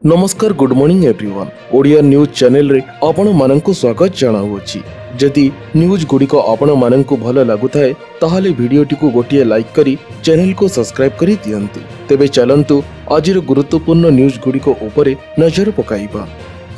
नमस्कार good morning everyone Odia news channel रे आपण माननकु स्वागत जणाउछि। जदि न्यूज गुड़िक आपण माननकु भल लागुथाए ताहाले वीडियोटी को गोटिए लाइक करी चैनल को सब्सक्राइब करी दियंतु। तेबे चलंतु आजिर गुरुत्वपूर्ण न्यूज गुड़िक उपरे नजर पकाइबा।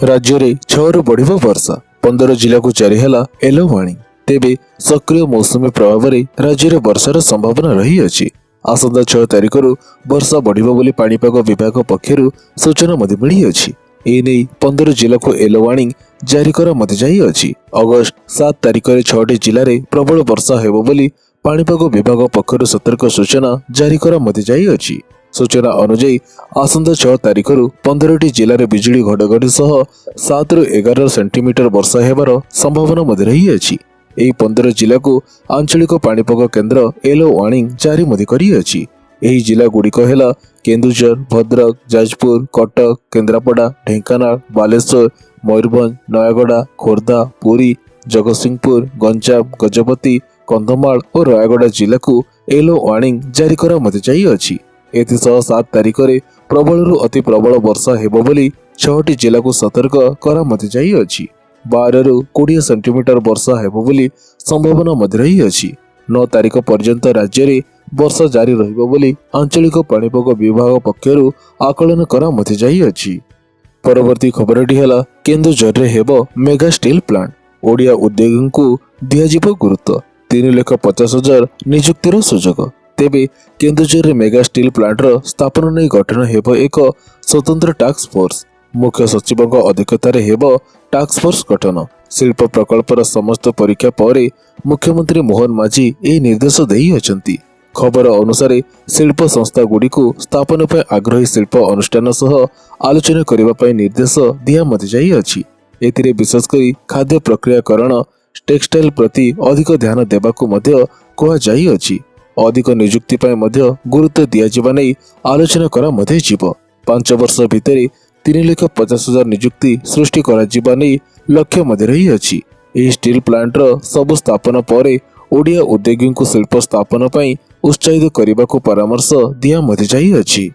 राज्य रे 6 रु बढ़िबा वर्षा 15 जिला को जारी हैला येलो वार्निंग। तेबे सक्रिय मौसमी प्रभाव रे राज्य रे वर्षार संभावना रही अछि। आसंता 6 तारिख रु वर्षा बढ़िबो बोली पाणीपाग विभाग पक्षरु सूचना मते मिली अछि। ए नै 15 जिला को येलो वार्निंग जारी करा मते जाई अछि। अगस्त 7 तारिख रे 6टी जिल्ला रे प्रबल वर्षा हेबो बोली पाणीपाग विभाग पक्षरु सतर्क सूचना जारी करा मते जाई अछि। सूचना अनुसार आसंता 6 तारिख रु 15टी जिल्ला रे बिजुली घडघडी सह 7 रु 11 सेंटीमीटर वर्षा हेबार संभावना मते रही अछि। एही 15 जिला को आंचलिक पाणीपाग केन्द्र येलो वार्निंग जारी मते करी अछि। एही जिला गुड़िक हेला केन्दुझर, भद्रक, जाजपुर, कटक, केन्द्रापड़ा, ढेंकानाल, बालेश्वर, मयूरभंज, नयागड़ा, खोर्धा, पुरी, जगतसिंहपुर, गंजाम, गजपति, कंधमाल और रायगड़ा जिला को येलो वार्निंग जारी करा मते जाई अछि। एथिसह 7 तारिख रे प्रबल रु अति प्रबल वर्षा हेबो बोली 6टी जिला को सतर्क करा मते जाई अछि। 12 रु 20 सेंटीमीटर वर्षा हेबो बोली संभावना मध्य रही अछि। 9 तारिख पर्यंत राज्य रे वर्षा जारी रहिबो बोली आंचलिक पाणीपाग विभाग पक्षरु आकलन करा मते जाई अछि। परवर्ती खबरटी हैला केन्दुझर रे हेबो मेगा स्टील प्लांट। ओडिया उद्योगीं को दिया जिवो गुरुत्व 3,50,000 नियुक्तिर सुजोग। तेबे केन्दुझर रे मेगा स्टील प्लांट रो स्थापना नै गठन हेबो एक स्वतंत्र टास्क फोर्स। मुख्य सचिवक अध्यक्षतार हेबो टास्क फोर्स गठन। शिल्प प्रकल्पर समस्त परीक्षा पर मुख्यमंत्री मोहन माझी ए निर्देश देई अछंती। खबर अनुसार शिल्प संस्था गुडी को स्थापन पर आग्रही शिल्प अनुष्ठान सह आलोचना करबा पई निर्देश दिया मते जाई अछि। एतिरे विशेष करी खाद्य प्रक्रियाकरण टेक्सटाइल प्रति अधिक ध्यान देबाकू मध्य कोहा जाई अछि। अधिक नियुक्ति पई मध्य गुरुत्व दिया जिबा नै आलोचना करा मते जीव। 5 वर्ष भितरे 3,50,000 नियुक्ति सृष्टि करा जिबा नै लक्ष्य मध्य रही अछि। एही स्टील प्लांट रो सब स्थापना परे ओडिया उद्योगी को शिल्प स्थापना पई उत्साहित करबा को परामर्श दिया मते जाई अछि।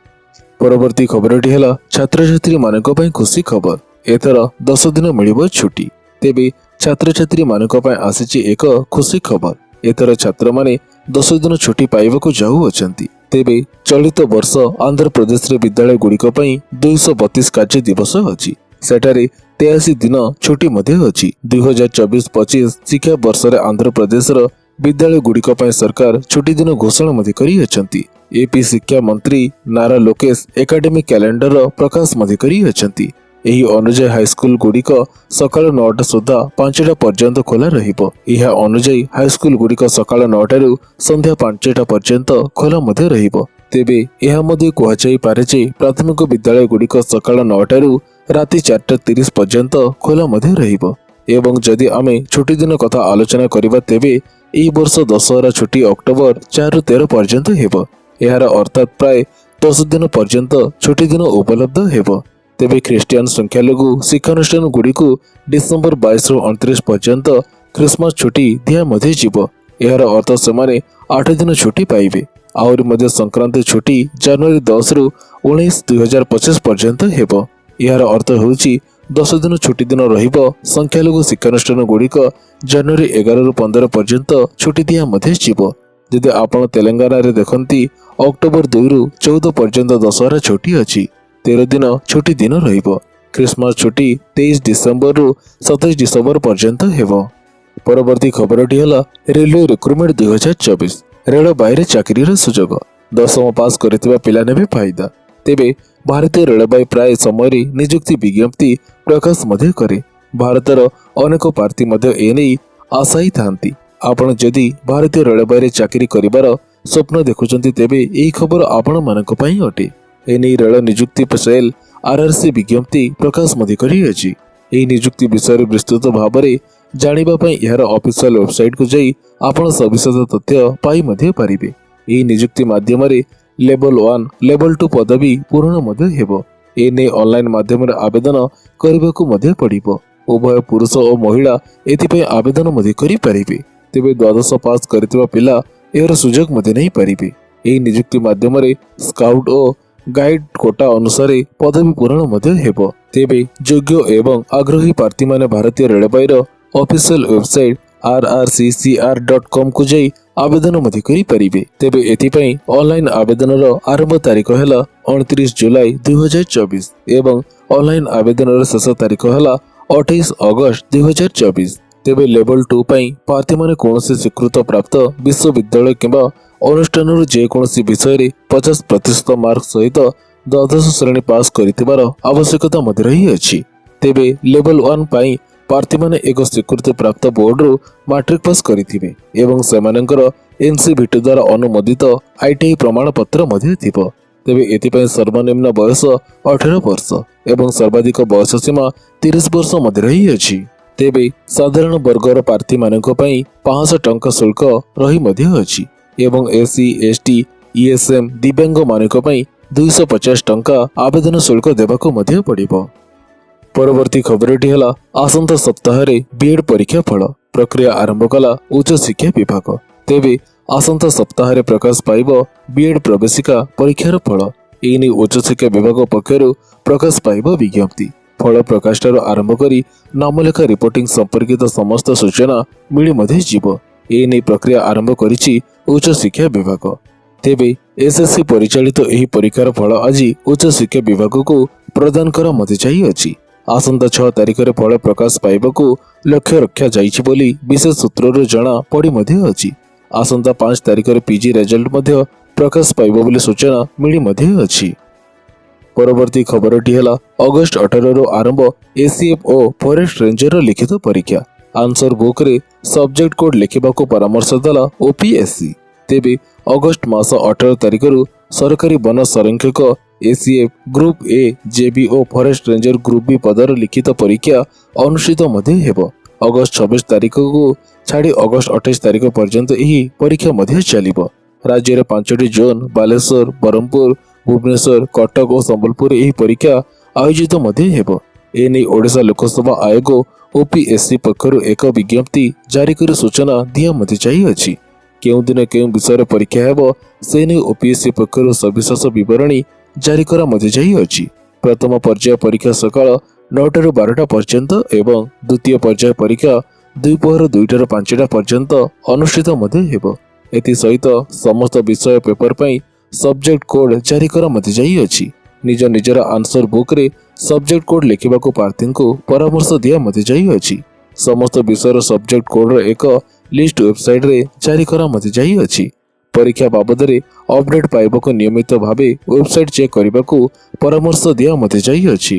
परवर्ती खबरटी हैला छात्र छात्री मानक पई खुशी खबर। एथर 10 दिन मिलिबो छुट्टी। तेबे छात्र छात्री मानक पई आसीछि एक खुशी खबर। एथर छात्र माने 10 दिन छुट्टी पाइबाकू जाऊ अछंती। तेबे चलित वर्ष आंध्र प्रदेश रे विद्यालय गुड़िक पई 232 कार्य दिवस अछि। सेठारे 83 दिन छुट्टी मध्य अछि। 2024-25 शिक्षा वर्ष रे आंध्र प्रदेश रो विद्यालय गुड़िक पई सरकार छुट्टी दिन घोषणा मध्य करी अछंती। एपी शिक्षा मंत्री नारा लोकेश एकेडमिक कैलेंडर रो प्रकाश मध्य करी अछंती। एही अनुसार हाईस्कूल गुड़िक सकाळ 9टा सुधा 5टा पर्यंत खोला रहिबो। एहा अनुसार हाईस्कूल गुड़िक सकाळ 9टा रु संध्या 5टा पर्यंत खोला मध्य रहिबो। तेबे एहा मध्य कोहा जाई पारे जे प्राथमिक विद्यालय गुड़िक सकाळ 9टा रु राति 4:30 पर्यंत खोला मध्य रहिबो। एवं जदि आमे छुट्टी दिन कथा आलोचना करिबा तेबे एही वर्ष दशहरा छुट्टी अक्टोबर 4 रु 13 पर्यंत हेबो। एहार अर्थात प्राय 10 दिन पर्यंत छुट्टी दिन उपलब्ध हेबो। तेबे ख्रिस्टियन संख्यालघु शिक्षानुष्ठान गुड़ी को डिसेंबर 22 रु 29 पर्यंत क्रिसमस छुट्टी दिया मध्य जीव। एहार अर्थ सेमाने 8 दिन छुट्टी पाइबे। आहुरी मध्य संक्रांति छुट्टी जनवरी 10 रु 19 2025 पर्यंत हेबो। एहार अर्थ होउची 10 दिन छुट्टी दिन रहिबो। संख्यालघु शिक्षानुष्ठान गुड़िक जनवरी 11 रु 15 पर्यंत छुट्टी दिया मध्य जीव। जदि आपण तेलंगाना रे देखंती अक्टोबर 2 रु 14 पर्यंत दशहरा छुट्टी अछि। 13 दिन छुट्टी दिन रहिबो। क्रिसमस छुट्टी 23 डिसेंबर रु 27 डिसेंबर पर्यंत हेबो। परवर्ती खबरटी हला रेलवे रिक्रुटमेंट 2024 रेल बाहर चाकरी रे सुजोग। 10वीं पास करथिबा पिला नेबे फायदा। तेबे भारतीय रेलवे प्राय समय नियुक्ति विज्ञप्ति प्रकाश मध्य करे। भारतर अनेक प्रार्थी मध्य एनै आशायी थांती। आपण जदि भारतीय रेलवे चाकरी करिबार स्वप्न देखुचंती तेबे एही खबर आपण मानक पई अटे। एनै रेल नियुक्ति सेल आरआरसी विज्ञप्ति प्रकाश मध्य करी अछि। एही नियुक्ति विषय विस्तृत भाबरे जानिबा पई एहार ऑफिशियल वेबसाइट को जाई आपण सविशेष तथ्य पाई मध्य पारिबे। एही नियुक्ति माध्यम रे लेवल 1 लेवल 2 पदवी पूर्ण मध्य हेबो। एनै ऑनलाइन माध्यम रे आवेदन करिबाकू मध्य पड़िबो। उभय पुरुष और महिला एथि पई आवेदन मध्य करि पारिबे। तेबे 12 पास करथिबा पिला एहार सुजोग मध्य नै पारिबे। एही नियुक्ति माध्यम रे स्काउट और ଗାଇଡ୍ କୋଟା ଅନୁସାରେ ପଦବୀ ପୂରଣ ମଧ୍ୟ ହେବ। ତେବେ ଯୋଗ୍ୟ ଏବଂ ଆଗ୍ରହୀ ପ୍ରାର୍ଥୀମାନେ ଭାରତୀୟ ରେଳବାଇର ଅଫିସିଆଲ ୱେବସାଇଟ୍ rrccr.com କୁ ଯାଇ ଆବେଦନ ମଧ୍ୟ କରିପାରିବେ। ତେବେ ଏଥିପାଇଁ ଅନଲାଇନ ଆବେଦନର ଆରମ୍ଭ ତାରିଖ ହେଲା 29 ଜୁଲାଇ 2024 ଏବଂ ଅନଲାଇନ ଆବେଦନର ଶେଷ ତାରିଖ ହେଲା 28 ଅଗଷ୍ଟ 2024। ତେବେ ଲେଭେଲ 2 ପାଇଁ ପ୍ରାର୍ଥୀମାନେ କୌଣସି ସ୍ୱୀକୃତ ପ୍ରାପ୍ତ ବିଶ୍ୱବିଦ୍ୟାଳୟ କିମ୍ବା ଅନୁଷ୍ଠାନରୁ ଯେକୌଣସି ବିଷୟରେ 50% ମାର୍କ ସହିତ ଦ୍ୱାଦଶ ଶ୍ରେଣୀ ପାସ୍ କରିଥିବାର ଆବଶ୍ୟକତା ମଧ୍ୟ ରହିଅଛି। ତେବେ ଲେଭେଲ 1 ପାଇଁ ପ୍ରାର୍ଥୀମାନେ ଏକ ସ୍ୱୀକୃତ ପ୍ରାପ୍ତ ବୋର୍ଡରୁ ମାଟ୍ରିକ ପାସ୍ କରିଥିବେ ଏବଂ ସେମାନଙ୍କର NCVT ଦ୍ୱାରା ଅନୁମୋଦିତ ITI ପ୍ରମାଣପତ୍ର ମଧ୍ୟ ଥିବ। ତେବେ ଏଥିପାଇଁ ସର୍ବନିମ୍ନ ବୟସ 18 ବର୍ଷ ଏବଂ ସର୍ବାଧିକ ବୟସ ସୀମା 30 ବର୍ଷ ମଧ୍ୟ ରହିଅଛି। ତେବେ ସାଧାରଣ ବର୍ଗର ପ୍ରାର୍ଥୀମାନଙ୍କ ପାଇଁ 500 ଟଙ୍କା ଶୁଳ୍କ ରହି ମଧ୍ୟ ଅଛି ଏବଂ SC ST ESM ଦିବ୍ୟାଙ୍ଗମାନଙ୍କ ପାଇଁ 250 ଟଙ୍କା ଆବେଦନ ଶୁଳ୍କ ଦେବାକୁ ମଧ୍ୟ ପଡ଼ିବ। ପରବର୍ତ୍ତୀ ଖବରଟି ହେଲା ଆସନ୍ତା ସପ୍ତାହରେ ବିଏଡ୍ ପରୀକ୍ଷା ଫଳ ପ୍ରକ୍ରିୟା ଆରମ୍ଭ କଲା ଉଚ୍ଚଶିକ୍ଷା ବିଭାଗ। ତେବେ ଆସନ୍ତା ସପ୍ତାହରେ ପ୍ରକାଶ ପାଇବ ବିଏଡ୍ ପ୍ରବେଶିକା ପରୀକ୍ଷାର ଫଳ। ଏନେଇ ଉଚ୍ଚଶିକ୍ଷା ବିଭାଗ ପକ୍ଷରୁ ପ୍ରକାଶ ପାଇବ ବିଜ୍ଞପ୍ତି। ଫଳ ପ୍ରକାଶଠାରୁ ଆରମ୍ଭ କରି ନାମଲେଖା ରିପୋର୍ଟିଂ ସମ୍ପର୍କିତ ସମସ୍ତ ସୂଚନା ମିଳି ମଧ୍ୟ ଯିବ। ଏନେଇ ପ୍ରକ୍ରିୟା ଆରମ୍ଭ କରିଛି ଉଚ୍ଚଶିକ୍ଷା ବିଭାଗ। ତେବେ SSC ପରିଚାଳିତ ଏହି ପରୀକ୍ଷାର ଫଳ ଆଜି ଉଚ୍ଚଶିକ୍ଷା ବିଭାଗକୁ ପ୍ରଦାନ କରା ମଧ୍ୟ ଯାଇଅଛି। ଆସନ୍ତା 6 ତାରିଖରେ ଫଳ ପ୍ରକାଶ ପାଇବାକୁ ଲକ୍ଷ୍ୟ ରଖାଯାଇଛି ବୋଲି ବିଶେଷ ସୂତ୍ରରୁ ଜଣା ପଡ଼ି ମଧ୍ୟ ଅଛି। ଆସନ୍ତା 5 ତାରିଖରେ PG ରେଜଲ୍ଟ ମଧ୍ୟ ପ୍ରକାଶ ପାଇବ ବୋଲି ସୂଚନା ମିଳି ମଧ୍ୟ ଅଛି। ପରବର୍ତ୍ତୀ ଖବରଟି ହେଲା ଅଗଷ୍ଟ 18ରୁ ଆରମ୍ଭ ACF ଓ ଫରେଷ୍ଟ ରେଞ୍ଜର ଲିଖିତ ପରୀକ୍ଷା। ଆନ୍ସର ବୁକ୍ରେ ସବଜେକ୍ଟ କୋଡ୍ ଲେଖିବାକୁ ପରାମର୍ଶ ଦେଲା OPSC। ତେବେ ଅଗଷ୍ଟ ମାସ 18 ତାରିଖରୁ ସରକାରୀ ବନ ସଂରକ୍ଷକ ACF group A JB O forest ranger group B ପଦର ଲିଖିତ ପରୀକ୍ଷା ଅନୁଷ୍ଠିତ ମଧ୍ୟ ହେବ। ଅଗଷ୍ଟ 26 ତାରିଖକୁ ଛାଡ଼ି ଅଗଷ୍ଟ 28 ତାରିଖ ପର୍ଯ୍ୟନ୍ତ ଏହି ପରୀକ୍ଷା ମଧ୍ୟ ଚାଲିବ। ରାଜ୍ୟରେ 5ଟି ଜୋନ୍ ବାଲେଶ୍ୱର, ବ୍ରହ୍ମପୁର, ଭୁବନେଶ୍ୱର, କଟକ ଓ ସମ୍ବଲପୁରରେ ଏହି ପରୀକ୍ଷା ଆୟୋଜିତ ମଧ୍ୟ ହେବ। ଏନେଇ ଓଡ଼ିଶା ଲୋକସେବା ଆୟୋଗ OPSC ପକ୍ଷରୁ ଏକ ବିଜ୍ଞପ୍ତି ଜାରି କରି ସୂଚନା ଦିଆ ମଧ୍ୟ ଯାଇଅଛି। କେଉଁଦିନ କେଉଁ ବିଷୟରେ ପରୀକ୍ଷା ହେବ ସେ ନେଇ OPSC ପକ୍ଷରୁ ସବିଶେଷ ବିବରଣୀ ଜାରି କରା ମଧ୍ୟ ଯାଇଅଛି। ପ୍ରଥମ ପର୍ଯ୍ୟାୟ ପରୀକ୍ଷା ସକାଳ 9ଟାରୁ 12ଟା ପର୍ଯ୍ୟନ୍ତ ଏବଂ ଦ୍ୱିତୀୟ ପର୍ଯ୍ୟାୟ ପରୀକ୍ଷା ଦ୍ୱିପହର 2ଟାରୁ 5ଟା ପର୍ଯ୍ୟନ୍ତ ଅନୁଷ୍ଠିତ ମଧ୍ୟ ହେବ। ଏଥିସହିତ ସମସ୍ତ ବିଷୟ ପେପର ପାଇଁ ସବଜେକ୍ଟ କୋଡ୍ ଜାରି କରା ମଧ୍ୟ ଯାଇଅଛି। ନିଜ ନିଜର ଆନ୍ସର ବୁକ୍ରେ ସବଜେକ୍ଟ କୋଡ୍ ଲେଖିବାକୁ ପ୍ରାର୍ଥୀଙ୍କୁ ପରାମର୍ଶ ଦିଆ ମଧ୍ୟ ଯାଇଅଛି। ସମସ୍ତ ବିଷୟର ସବଜେକ୍ଟ କୋଡ୍ର ଏକ ଲିଷ୍ଟ ୱେବସାଇଟ୍ରେ ଜାରି କରା ମଧ୍ୟ ଯାଇଅଛି। ପରୀକ୍ଷା ବାବଦରେ ଅପଡେଟ୍ ପାଇବାକୁ ନିୟମିତ ଭାବେ ୱେବସାଇଟ୍ ଚେକ୍ କରିବାକୁ ପରାମର୍ଶ ଦିଆ ମଧ୍ୟ ଯାଇଅଛି।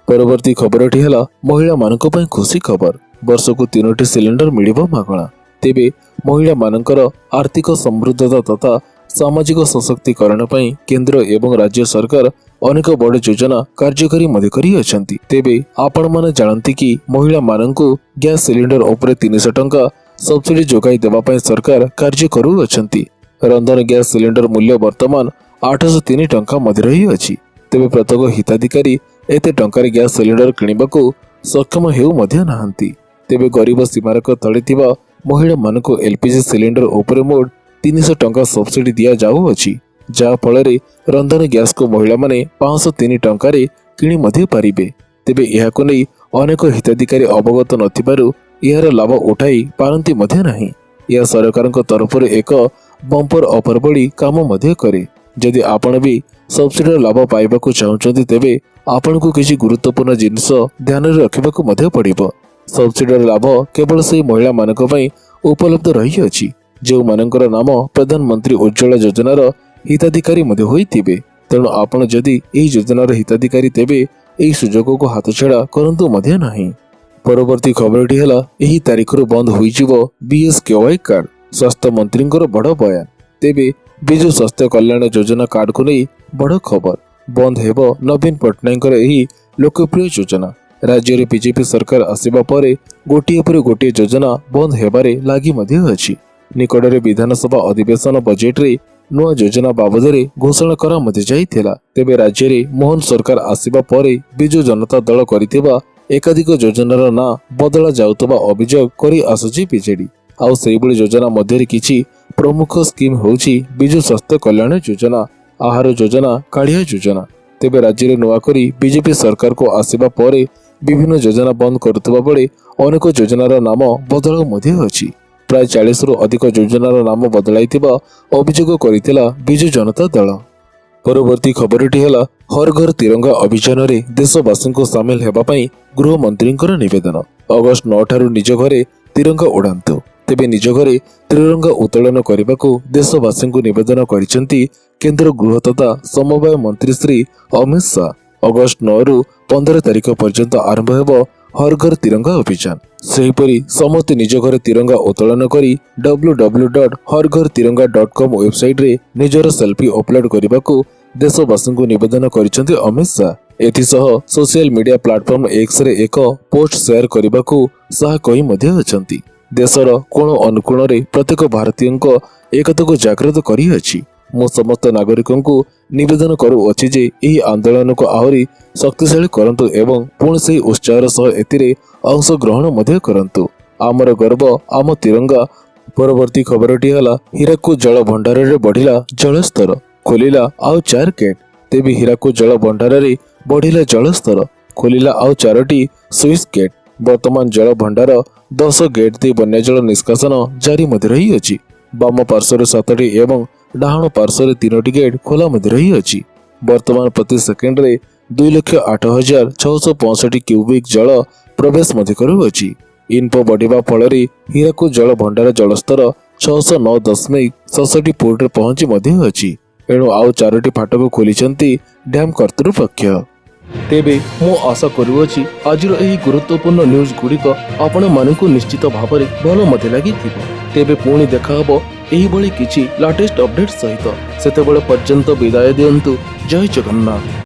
ପରବର୍ତ୍ତୀ ଖବରଟି ହେଲା ମହିଳାମାନଙ୍କ ପାଇଁ ଖୁସି ଖବର। ବର୍ଷକୁ 3ଟି ସିଲିଣ୍ଡର ମିଳିବ ମାଗଣା। ତେବେ ମହିଳାମାନଙ୍କର ଆର୍ଥିକ ସମୃଦ୍ଧତା ତଥା ସାମାଜିକ ସଶକ୍ତିକରଣ ପାଇଁ କେନ୍ଦ୍ର ଏବଂ ରାଜ୍ୟ ସରକାର ଅନେକ ବଡ଼ ଯୋଜନା କାର୍ଯ୍ୟକାରୀ ମଧ୍ୟ କରିଅଛନ୍ତି। ତେବେ ଆପଣମାନେ ଜାଣନ୍ତି କି ମହିଳାମାନଙ୍କୁ ଗ୍ୟାସ ସିଲିଣ୍ଡର ଉପରେ 300 ଟଙ୍କା ସବସିଡି ଯୋଗାଇ ଦେବା ପାଇଁ ସରକାର କାର୍ଯ୍ୟ କରୁଅଛନ୍ତି। ରନ୍ଧନ ଗ୍ୟାସ ସିଲିଣ୍ଡର ମୂଲ୍ୟ ବର୍ତ୍ତମାନ 803 ଟଙ୍କା ମଧ୍ୟ ରହିଅଛି। ତେବେ ପ୍ରତ୍ୟେକ ହିତାଧିକାରୀ ଏତେ ଟଙ୍କାରେ ଗ୍ୟାସ ସିଲିଣ୍ଡର କିଣିବାକୁ ସକ୍ଷମ ହେଉ ମଧ୍ୟ ନାହାନ୍ତି। ତେବେ ଗରିବ ସୀମାରେଖ ତଳେ ଥିବା ମହିଳାମାନଙ୍କୁ LPG ସିଲିଣ୍ଡର ଉପରେ ମୋଟ 300 ଟଙ୍କା ସବସିଡି ଦିଆଯାଉଅଛି, ଯାହା ଫଳରେ ରନ୍ଧନ ଗ୍ୟାସକୁ ମହିଳାମାନେ 503 ଟଙ୍କାରେ କିଣି ମଧ୍ୟ ପାରିବେ। ତେବେ ଏହାକୁ ନେଇ ଅନେକ ହିତାଧିକାରୀ ଅବଗତ ନଥିବାରୁ ଏହାର ଲାଭ ଉଠାଇ ପାରନ୍ତି ମଧ୍ୟ ନାହିଁ। ଏହା ସରକାରଙ୍କ ତରଫରୁ ଏକ ବମ୍ପର ଅଫର ଭଳି କାମ ମଧ୍ୟ କରେ। ଯଦି ଆପଣ ବି ସବସିଡିର ଲାଭ ପାଇବାକୁ ଚାହୁଁଛନ୍ତି ତେବେ ଆପଣଙ୍କୁ କିଛି ଗୁରୁତ୍ୱପୂର୍ଣ୍ଣ ଜିନିଷ ଧ୍ୟାନରେ ରଖିବାକୁ ମଧ୍ୟ ପଡ଼ିବ। ସବସିଡିର ଲାଭ କେବଳ ସେହି ମହିଳାମାନଙ୍କ ପାଇଁ ଉପଲବ୍ଧ ରହିଅଛି ଯେଉଁମାନଙ୍କର ନାମ ପ୍ରଧାନମନ୍ତ୍ରୀ ଉଜ୍ଜ୍ୱଳା ଯୋଜନାର ହିତାଧିକାରୀ ମଧ୍ୟ ହୋଇଥିବେ। ତେଣୁ ଆପଣ ଯଦି ଏହି ଯୋଜନାର ହିତାଧିକାରୀ ତେବେ ଏହି ସୁଯୋଗକୁ ହାତଛଡ଼ା କରନ୍ତୁ ମଧ୍ୟ ନାହିଁ। ପରବର୍ତ୍ତୀ ଖବରଟି ହେଲା ଏହି ତାରିଖରୁ ବନ୍ଦ ହୋଇଯିବ BSKY କାର୍ଡ। ସ୍ୱାସ୍ଥ୍ୟ ମନ୍ତ୍ରୀଙ୍କର ବଡ଼ ବୟାନ। ତେବେ ବିଜୁ ସ୍ୱାସ୍ଥ୍ୟ କଲ୍ୟାଣ ଯୋଜନା କାର୍ଡକୁ ନେଇ ବଡ଼ ଖବର। ବନ୍ଦ ହେବ ନବୀନ ପଟ୍ଟନାୟକଙ୍କର ଏହି ଲୋକପ୍ରିୟ ଯୋଜନା। ରାଜ୍ୟରେ ବିଜେପି ସରକାର ଆସିବା ପରେ ଗୋଟିଏ ପରେ ଗୋଟିଏ ଯୋଜନା ବନ୍ଦ ହେବାରେ ଲାଗି ମଧ୍ୟ ଅଛି। ନିକଟରେ ବିଧାନସଭା ଅଧିବେଶନ ବଜେଟରେ ନୂଆ ଯୋଜନା ବାବଦରେ ଘୋଷଣା କରା ମଧ୍ୟ ଯାଇଥିଲା। ତେବେ ରାଜ୍ୟରେ ମୋହନ ସରକାର ଆସିବା ପରେ ବିଜୁ ଜନତା ଦଳ କରିଥିବା ଏକାଧିକ ଯୋଜନାର ନାଁ ବଦଳା ଯାଉଥିବା ଅଭିଯୋଗ କରି ଆସୁଛି ବିଜେଡି। ଆଉ ସେହିଭଳି ଯୋଜନା ମଧ୍ୟରେ କିଛି ପ୍ରମୁଖ ସ୍କିମ୍ ହେଉଛି ବିଜୁ ସ୍ୱାସ୍ଥ୍ୟ କଲ୍ୟାଣ ଯୋଜନା, आहार योजना काଳିया योजना। तेबे राज्य में नुआकरी बीजेपी सरकार को आसिबा परे विभिन्न योजना बंद करुवा बेले अनेक योजनार नाम बदलाव मध्य अछि। प्राय 40 रु अधिक योजनार नाम बदलाइथिबा अभियोग करिथिला बिजु जनता दल। परवर्ती खबरटी है हर घर तिरंगा अभियान रे देशवासी को सामिल हेबा पई गृह मंत्री निवेदन। अगस्ट 9 ठारू निज घरे तिरंगा उड़ांतु। तेबे निज घरे तिरंगा उत्तोलन करने को देशवासी को निवेदन करिसेंती केंद्र गृह तथा समवाय मंत्री श्री अमित शाह। अगस्ट 9 रु 15 तारिख पर्यंत आरंभ हेब हर घर तिरंगा अभियान। सेहीपरि समस्त निज घरे तिरंगा उत्तोलन करी www.harghartiranga.com वेबसाइट रे निजर सेल्फी अपलोड करने को देशवासी को निवेदन करिसेंती अमित शाह। एथिसह सोशल मीडिया प्लेटफॉर्म एक्स रे एक पोस्ट शेयर करने को शाह कही मध्य अछंती। देशर कोण अनुकोण रे प्रत्येक भारतीय एकता को जागृत करी अछि। मो समस्त नागरिकों को निवेदन करुअछि जे एही आंदोलन को आहरी शक्तिशाली करंतु एवं पुणी से उत्साहर सह एतिरे अंश ग्रहण मध्य करंतु। आमर गर्व आम तिरंगा। परवर्ती खबरटी हला हीराकुद जल भंडार रे बढ़िला जलस्तर खोलिला आउ 4 गेट। तेबे हीराकुद जल भंडार रे बढ़िला जलस्तर खोलिला आउ 4टी स्विच गेट। वर्तमान जल भंडार 10 गेट दे बन्या जल निष्कासन जारी मध्य रही अछि। बाम पार्श्व 7टी एवं डाहाण पार्श्व 3टी गेट खोला मध्य रही अछि। वर्तमान प्रति सेकेंड रे 2,08,665 क्यूबिक जल प्रवेश मध्य करुअछि। इनपो बढ़िबा फल हीराकुद जल भंडार जलस्तर 609.67 फुट रे पहुंची मध्य अछि। एणु आउ 4टी फाटक खोलिछंती डैम कर्तृपक्ष। तेबे मो आशा करुअछि आजिर एही गुरुत्वपूर्ण न्यूज गुड़िक आपण मानकु निश्चित भाବରେ भल मध्य लागिथिबो। तेबे पुणी देखा हबो एही भली किछि लेटेस्ट अपडेट सहित। सेतेबेले पर्यंत विदाय दियंतु। जय जगन्नाथ।